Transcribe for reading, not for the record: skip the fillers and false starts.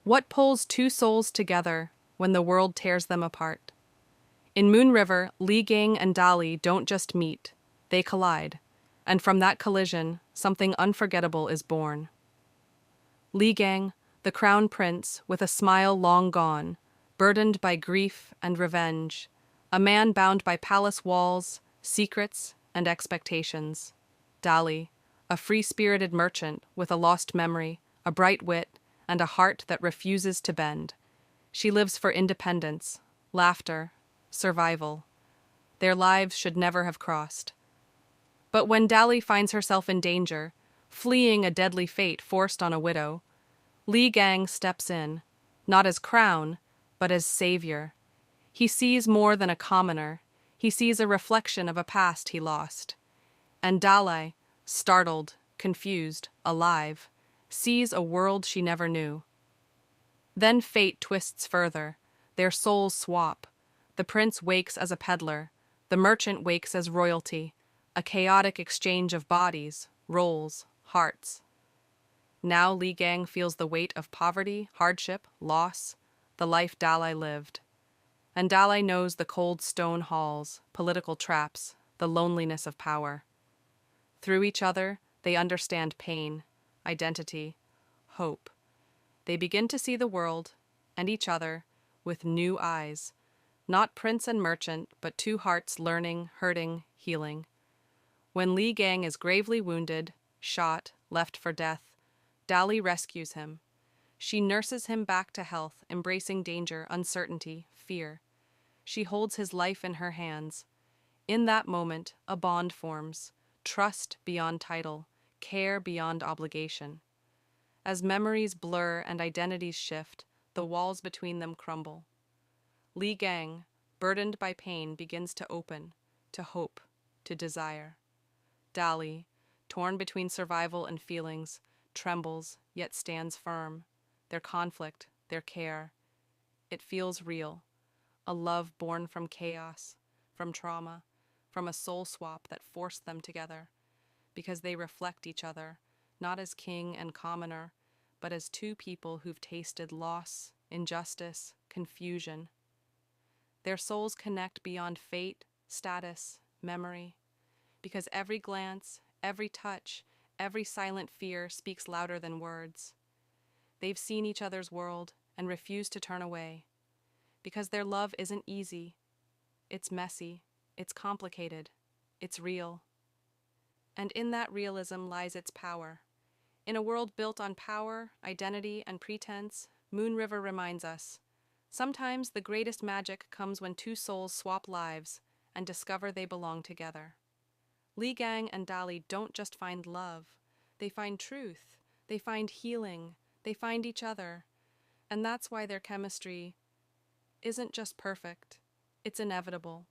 What pulls two souls together when the world tears them apart? In Moon River, Lee Gang and Dali don't just meet, they collide. And from that collision, something unforgettable is born. Lee Gang, the crown prince with a smile long gone, burdened by grief and revenge, a man bound by palace walls, secrets, and expectations. Dali, a free-spirited merchant with a lost memory, a bright wit, and a heart that refuses to bend. She lives for independence, laughter, survival. Their lives should never have crossed. But when Dali finds herself in danger, fleeing a deadly fate forced on a widow, Lee Gang steps in, not as crown, but as savior. He sees more than a commoner. He sees a reflection of a past he lost. And Dali, startled, confused, alive, sees a world she never knew. Then fate twists further. Their souls swap. The prince wakes as a peddler. The merchant wakes as royalty. A chaotic exchange of bodies, roles, hearts. Now Lee Gang feels the weight of poverty, hardship, loss, the life Dali lived. And Dali knows the cold stone halls, political traps, the loneliness of power. Through each other, they understand pain, identity, hope. They begin to see the world, and each other, with new eyes. Not prince and merchant, but two hearts learning, hurting, healing. When Lee Gang is gravely wounded, shot, left for death, Dali rescues him. She nurses him back to health, embracing danger, uncertainty, fear. She holds his life in her hands. In that moment, a bond forms, trust beyond title, care beyond obligation. As memories blur and identities shift, the walls between them crumble. Lee Gang, burdened by pain, begins to open, to hope, to desire. Dali, torn between survival and feelings, trembles, yet stands firm. Their conflict, their care. It feels real. A love born from chaos, from trauma, from a soul swap that forced them together. Because they reflect each other, not as king and commoner, but as two people who've tasted loss, injustice, confusion. Their souls connect beyond fate, status, memory. Because every glance, every touch, every silent fear speaks louder than words. They've seen each other's world and refuse to turn away. Because their love isn't easy. It's messy, it's complicated, it's real. And in that realism lies its power. In a world built on power, identity, and pretense, Moon River reminds us, sometimes the greatest magic comes when two souls swap lives and discover they belong together. Lee Gang and Dali don't just find love, they find truth, they find healing, they find each other. And that's why their chemistry isn't just perfect, it's inevitable.